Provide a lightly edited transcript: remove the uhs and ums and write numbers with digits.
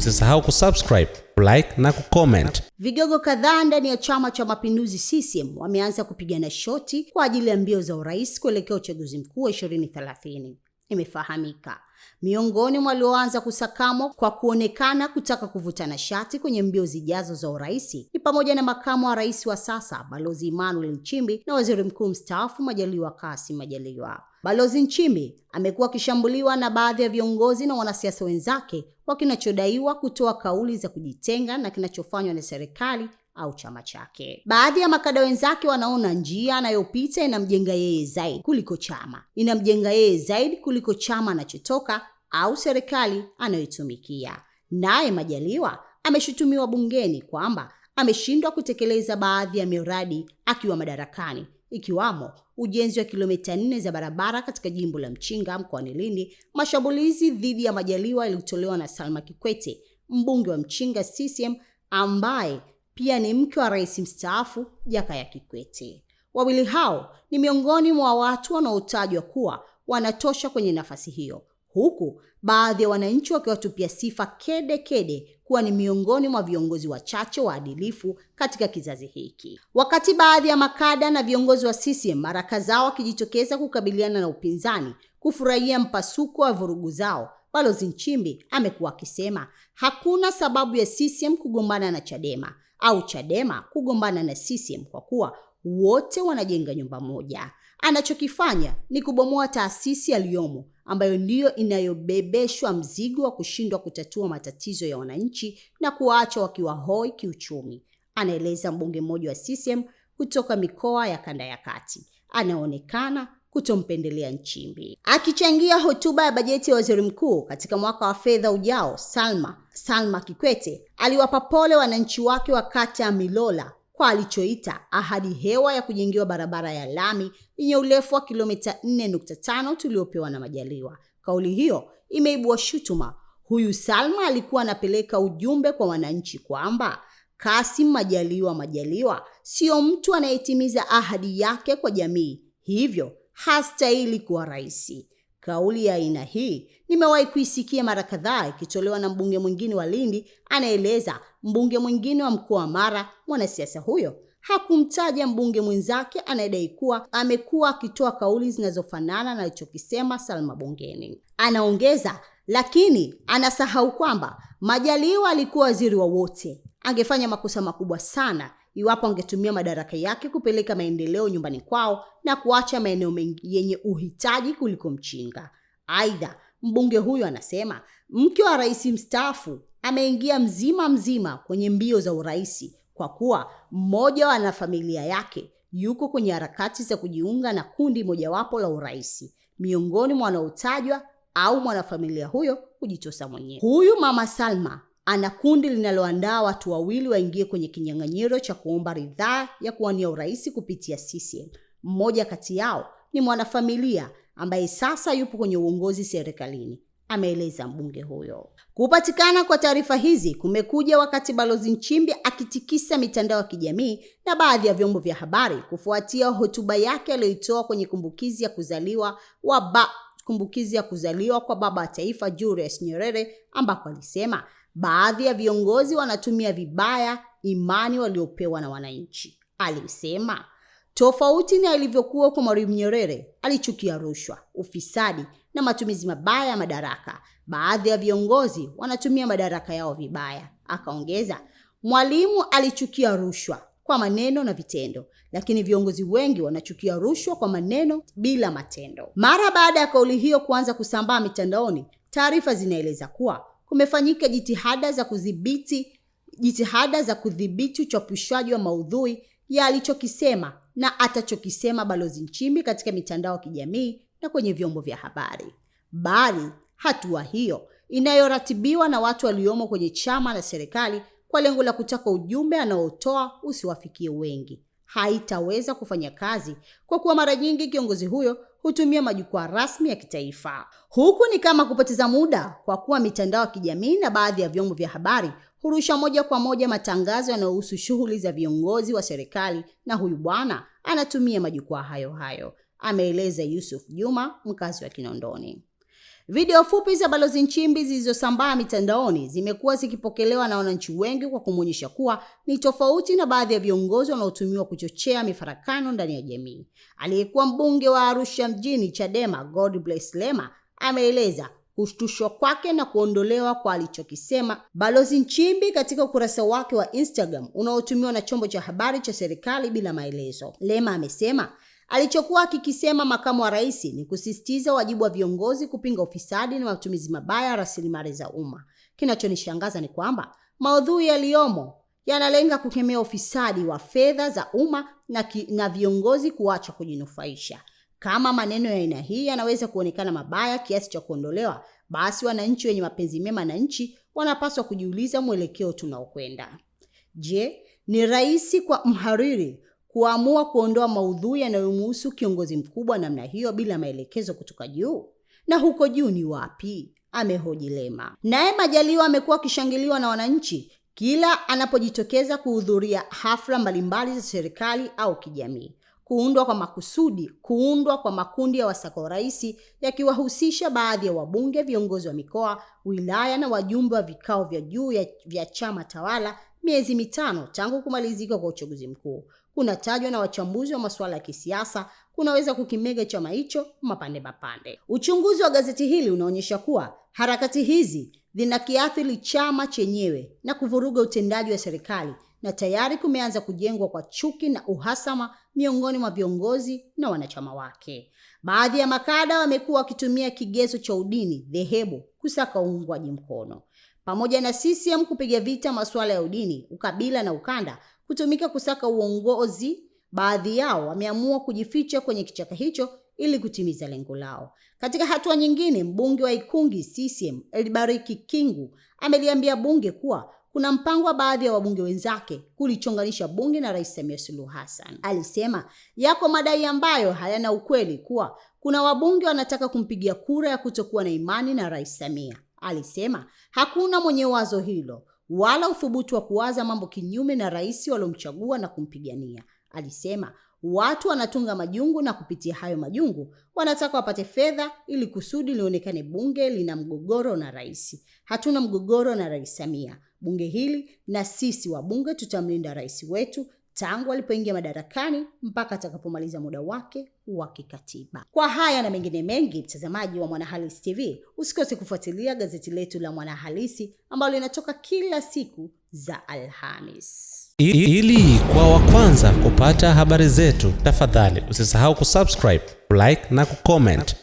Usisahau kusubscribe, like na kucomment. Vigogo kadhaa ndani ya Chama cha Mapinduzi CCM wameanza kupigana shoti kwa ajili ya mbio za urais kuelekea uchaguzi mkuu wa 2030. Imefahamika miongoni mwa walioanza kusakamwa kwa kuonekana kutaka kuvutana shati kwenye mbio zijazo za urais ni pamoja na makamu wa rais wa sasa Balozi Emmanuel Nchimbi na waziri mkuu mstaafu Majaliwa Kassim Majaliwa. Balozi Nchimbi amekuwa akishambuliwa na baadhi ya viongozi na wanasiasa wenzake kwa kinachodaiwa kutoa kauli za kujitenga na kinachofanywa na serikali au chama chake. Baadhi ya makada wenzake wanaona njia anayopita inamjenga yeye zaidi kuliko chama. Inamjenga yeye zaidi kuliko chama anachotoka au serikali anayoitumikia. Naye Majaliwa ameshutumiwa bungeni kwamba ameshindwa kutekeleza baadhi ya miradi akiwa madarakani, ikiwamo ujenzi wa kilomita 4 za barabara katika jimbo la Mchinga mkoani Lindi. Mashambulizi dhidi ya Majaliwa yalitolewa na Salma Kikwete, mbunge wa Mchinga CCM ambaye pia ni mke wa rais mstaafu Jakaya Kikwete. Wawili hao ni miongoni mwa watu wanaotajwa kuwa wanatosha kwenye nafasi hiyo, huku baadhi ya wananchi wakiwatupia sifa kede kuwa ni miongoni mwa viongozi wachache waadilifu katika kizazi hiki. Wakati baadhi ya makada na viongozi wa CCM mara zao wakijitokeza kukabiliana na upinzani kufurahia mpasuko wa vurugu zao, Balozi Nchimbi amekuwa akisema hakuna sababu ya CCM kugombana na Chadema au Chadema kugombana na CCM kwa kuwa wote wanajenga nyumba moja. Anachokifanya ni kubomoa taasisi aliyomo ambayo ndiyo inayobebeshwa mzigo wa kushindwa kutatua matatizo ya wananchi na kuwaacha wakiwa hoi kiuchumi, anaeleza mbunge mmoja wa CCM kutoka mikoa ya kanda ya kati. Anaonekana kutompendelea Nchimbi. Akichangia hotuba ya bajeti ya waziri mkuu katika mwaka wa fedha ujao, Salma Kikwete aliwapa pole wananchi wake wa kata ya Milola kwa alichoita ahadi hewa ya kujengewa barabara ya lami yenye urefu wa kilomita 4.5 tuliopewa na Majaliwa. Kauli hiyo imeibua shutuma. Huyu Salma alikuwa anapeleka ujumbe kwa wananchi kwamba Kassim Majaliwa sio mtu anayetimiza ahadi yake kwa jamii, hivyo hastahili kuwa rais. Kauli ya aina hii nimewahi kuisikia mara kadhaa ikitolewa na mbunge mwingine wa Lindi. Anaeleza mbunge mwingine wa mkoa wa Mara, mwanasiasa huyo hakumtaja mbunge mwenzake anayedai kuwa amekuwa akitoa kauli zinazofanana na alichokisema Salma bungeni. Anaongeza, lakini anasahau kwamba Majaliwa alikuwa waziri wa wote. Angefanya makosa makubwa sana iwapo angetumia madaraka yake kupeleka maendeleo nyumbani kwao na kuacha maeneo mengi yenye uhitaji kuliko Mchinga. Aidha, mbunge huyo anasema mke wa rais mstaafu ameingia mzima kwenye mbio za urais kwa kuwa mmoja wa familia yake yuko kwenye harakati za kujiunga na kundi mojawapo la urais, miongoni mwa wanaotajwa au mwanafamilia huyo kujitosa mwenyewe. Huyu mama Salma ana kundi linaloandaa watu wawili waingie kwenye kinyang'anyiro cha kuomba ridhaa ya kuwania urais kupitia CCM. Mmoja kati yao ni mwanafamilia ambaye sasa yupo kwenye uongozi serikalini, ameeleza mbunge huyo. Kupatikana kwa taarifa hizi kumekuja wakati Balozi Nchimbi akitikisa mitandao ya kijamii na baadhi ya vyombo vya habari kufuatia hotuba yake aliyoitoa kwenye kumbukizi ya kuzaliwa kwa baba wa taifa Julius Nyerere, ambako alisema baadhi ya viongozi wanatumia vibaya imani waliopewa na wananchi. Alisema tofauti na ilivyokuwa kwa Mwalimu Nyerere, alichukia rushwa, ufisadi na matumizi mabaya ya madaraka. Baadhi ya viongozi wanatumia madaraka yao vibaya. Akaongeza, Mwalimu alichukia rushwa kwa maneno na vitendo, lakini viongozi wengi wanachukia rushwa kwa maneno bila matendo. Mara baada ya kauli hiyo kuanza kusambaa mitandaoni, taarifa zinaeleza kuwa kumefanyika jitihada za kudhibiti uchapishaji wa maudhui ya alichokisema na atachokisema Balozi Nchimbi katika mitandao ya kijamii na kwenye vyombo vya habari. Bali hatua hiyo inayoratibiwa na watu waliomo kwenye chama na serikali kwa lengo la kutaka ujumbe anaotoa usiwafikie wengi haitaweza kufanya kazi kwa kuwa mara nyingi kiongozi huyo hutumia majukwaa rasmi ya kitaifa. Huku ni kama kupoteza muda kwa kuwa mitandao ya kijamii na baadhi ya vyombo vya habari hurusha moja kwa moja matangazo yanayohusu shughuli za viongozi wa serikali na huyu bwana anatumia majukwaa hayo, ameeleza Yusuf Juma, mkazi wa Kinondoni. Video fupi za Balozi Nchimbi zilizosambaa mitandaoni zimekuwa zikipokelewa na wananchi wengi kwa kumuonyesha kuwa ni tofauti na baadhi ya viongozi wanaotumiwa kuchochea mifarakano ndani ya jamii. Aliyekuwa mbunge wa Arusha mjini Chadema Godbless Lema ameeleza kushtushwa kwake na kuondolewa kwa alichokisema Balozi Nchimbi katika ukurasa wake wa Instagram unaotumiwa na chombo cha habari cha serikali bila maelezo. Lema amesema alichokuwa akikisema makamu wa rais ni kusisitiza wajibu wa viongozi kupinga ufisadi na matumizi mabaya ya rasilimali za umma. Kinachonishangaza ni kwamba maudhui yaliyomo yanalenga kukemea ufisadi wa fedha za umma na viongozi kuacha kujinufaisha. Kama maneno ya aina hii yanaweza kuonekana mabaya kiasi cha kuondolewa, basi wananchi wenye mapenzi mema na nchi wanapaswa kujiuliza mwelekeo tunaokwenda. Je, ni rahisi kwa mhariri kuamua kuondoa maudhui yanayomhusu kiongozi mkubwa namna hiyo bila maelekezo kutoka juu? Na huko juu ni wapi? Amehoji Lema. Naye Majaliwa amekuwa akishangiliwa na wananchi kila anapojitokeza kuhudhuria hafla mbalimbali za serikali au kijamii. Kuundwa kwa makundi ya wasaka rais yakiwahusisha baadhi ya wabunge, viongozi wa mikoa, wilaya na wajumbe wa vikao vya juu vya chama tawala miezi 5 tangu kumalizika kwa uchaguzi mkuu. Kunatajwa na wachambuzi wa masuala ya kisiasa kunaweza kukimega chama hicho mapande. Uchunguzi wa gazeti hili unaonyesha kuwa harakati hizi zinakiathiri chama chenyewe na kuvuruga utendaji wa serikali, na tayari kumeanza kujengwa kwa chuki na uhasama miongoni mwa viongozi na wanachama wake. Baadhi ya makada wamekuwa wakitumia kigezo cha udini, dhehebu kusaka uungwaji mkono. Pamoja na CCM kupiga vita masuala ya udini, ukabila na ukanda kutumika kusaka uongozi, baadhi yao wameamua kujificha kwenye kichaka hicho ili kutimiza lengo lao. Katika hatua nyingine, mbunge wa Ikungi CCM Elibariki Kingu ameliambia bunge kuwa kuna mpango wa baadhi ya wabunge wenzake kulichonganisha bunge na Rais Samia Suluhu Hassan. Alisema yako madai ambayo hayana ukweli kuwa kuna wabunge wanataka kumpigia kura ya kutokuwa na imani na Rais Samia. Alisema hakuna mwenye wazo hilo wala uthubutu wa kuwaza mambo kinyume na rais waliomchagua na kumpigania. Alisema watu wanatunga majungu na kupitia hayo majungu wanataka wapate fedha ili kusudi lionekane bunge lina mgogoro na rais. Hatuna mgogoro na Rais Samia. Bunge hili na sisi wabunge tutamlinda rais wetu tangu alipoingia madarakani mpaka atakapomaliza muda wake wa kikatiba. Kwa haya na mengine mengi, mtazamaji wa Mwanahalisi TV, usikose kufuatilia gazeti letu la Mwanahalisi ambalo linatoka kila siku za Alhamis. Ili kwa wa kwanza kupata habari zetu, tafadhali usisahau kusubscribe, like na kucomment.